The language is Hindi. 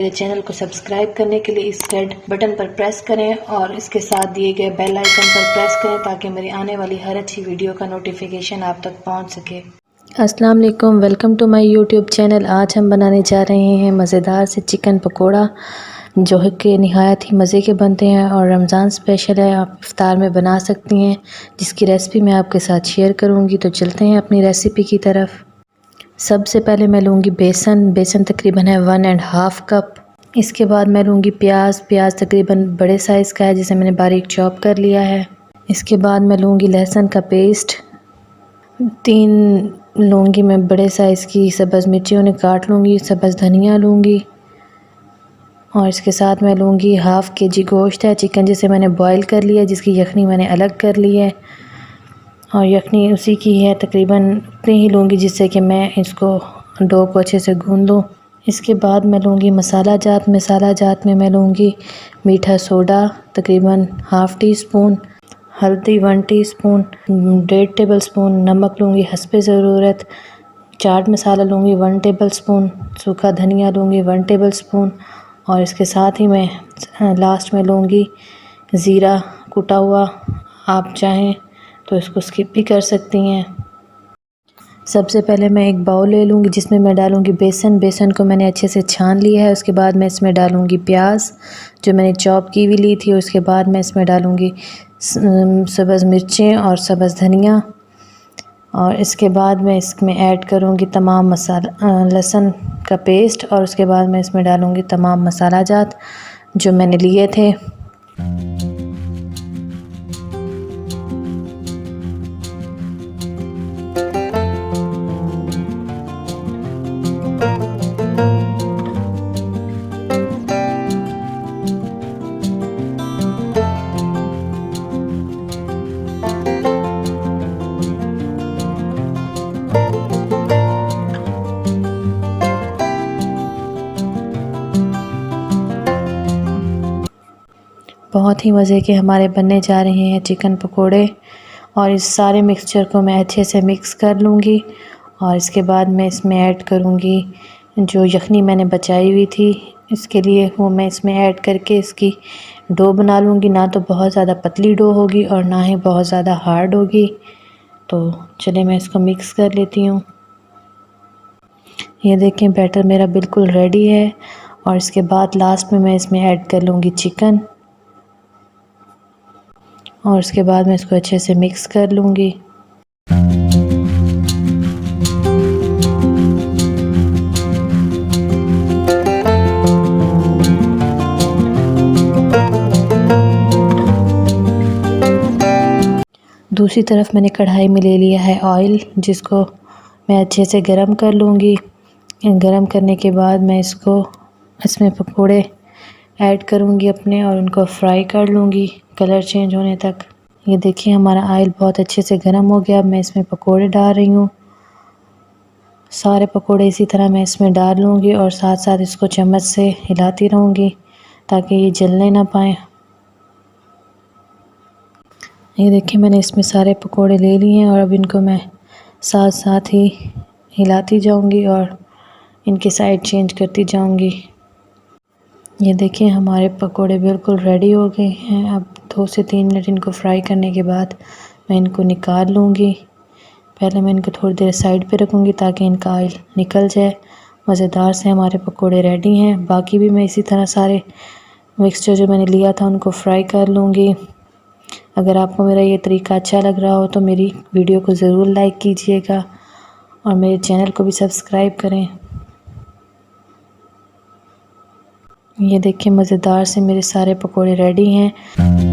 मेरे चैनल को सब्सक्राइब करने के लिए इस रेड बटन पर प्रेस करें और इसके साथ दिए गए बेल आइकन पर प्रेस करें ताकि मेरी आने वाली हर अच्छी वीडियो का नोटिफिकेशन आप तक पहुंच सके। अस्सलाम वालेकुम, welcome to my YouTube channel. आज हम बनाने जा रहे हैं मज़ेदार से चिकन पकोड़ा जो है कि नहायत ही मज़े के बनते हैं और रमज़ान स्पेशल है, आप इफ्तार में बना सकती हैं, जिसकी रेसिपी मैं आपके साथ शेयर करूंगी। तो चलते हैं अपनी रेसिपी की तरफ। सबसे पहले मैं लूँगी बेसन तकरीबन है 1.5 कप। इसके बाद मैं लूँगी प्याज तकरीबन बड़े साइज़ का है जिसे मैंने बारीक चॉप कर लिया है। इसके बाद मैं लूँगी लहसुन का पेस्ट, 3 लूँगी मैं बड़े साइज़ की सब्ज़ मिर्ची उन्हें काट लूँगी, सब्ज़ धनिया लूँगी और इसके साथ मैं लूँगी हाफ़ kg गोश्त है चिकन जिसे मैंने बॉईल कर लिया, जिसकी यखनी मैंने अलग कर ली है और यखनी उसी की है, तकरीबन उतनी ही लूँगी जिससे कि मैं इसको डो को अच्छे से गूँध लूँ। इसके बाद मैं लूँगी मसाला जात में मैं लूँगी मीठा सोडा तकरीबन हाफ़ टी स्पून, हल्दी 1 टीस्पून, 1.5 टेबल स्पून, नमक लूँगी हस्बे ज़रूरत, चाट मसाला लूँगी 1 टेबल स्पून, सूखा धनिया लूँगी 1 टेबल स्पून और इसके साथ ही मैं लास्ट में लूँगी ज़ीरा कुटा हुआ। आप चाहें तो इसको स्किप भी कर सकती हैं। सबसे पहले मैं एक बाउल ले लूँगी जिसमें मैं डालूँगी बेसन को मैंने अच्छे से छान लिया है। उसके बाद मैं इसमें डालूँगी प्याज जो मैंने चॉप की हुई ली थी। उसके बाद मैं इसमें डालूँगी सब्ज़ मिर्चें और सब्ज़ धनिया और इसके बाद मैं इसमें ऐड करूँगी तमाम मसाला लहसुन का पेस्ट और उसके बाद मैं इसमें डालूँगी तमाम मसाला जात जो मैंने लिए थे। बहुत ही मज़े के हमारे बनने जा रहे हैं चिकन पकोड़े और इस सारे मिक्सचर को मैं अच्छे से मिक्स कर लूँगी और इसके बाद मैं इसमें ऐड करूँगी जो यखनी मैंने बचाई हुई थी, इसके लिए वो मैं इसमें ऐड करके इसकी डो बना लूँगी। ना तो बहुत ज़्यादा पतली डो होगी और ना ही बहुत ज़्यादा हार्ड होगी। तो चलिए मैं इसको मिक्स कर लेती हूँ। ये देखें बैटर मेरा बिल्कुल रेडी है और इसके बाद लास्ट में मैं इसमें ऐड कर लूँगी चिकन और उसके बाद मैं इसको अच्छे से मिक्स कर लूँगी। दूसरी तरफ मैंने कढ़ाई में ले लिया है ऑयल जिसको मैं अच्छे से गरम कर लूँगी। गरम करने के बाद मैं इसमें पकोड़े ऐड करूँगी अपने और उनको फ्राई कर लूँगी कलर चेंज होने तक। ये देखिए हमारा ऑयल बहुत अच्छे से गर्म हो गया। अब मैं इसमें पकोड़े डाल रही हूँ। सारे पकोड़े इसी तरह मैं इसमें डाल लूँगी और साथ साथ इसको चम्मच से हिलाती रहूँगी ताकि ये जलने ना पाए। ये देखिए मैंने इसमें सारे पकोड़े ले लिए हैं और अब इनको मैं साथ साथ ही हिलाती जाऊँगी और इनकी साइड चेंज करती जाऊँगी। ये देखिए हमारे पकोड़े बिल्कुल रेडी हो गए हैं। अब 2 से 3 मिनट इनको फ्राई करने के बाद मैं इनको निकाल लूँगी। पहले मैं इनको थोड़ी देर साइड पे रखूँगी ताकि इनका ऑयल निकल जाए। मज़ेदार से हमारे पकोड़े रेडी हैं। बाकी भी मैं इसी तरह सारे मिक्सचर जो मैंने लिया था उनको फ्राई कर लूँगी। अगर आपको मेरा ये तरीका अच्छा लग रहा हो तो मेरी वीडियो को ज़रूर लाइक कीजिएगा और मेरे चैनल को भी सब्सक्राइब करें। ये देखिए मज़ेदार से मेरे सारे पकोड़े रेडी हैं।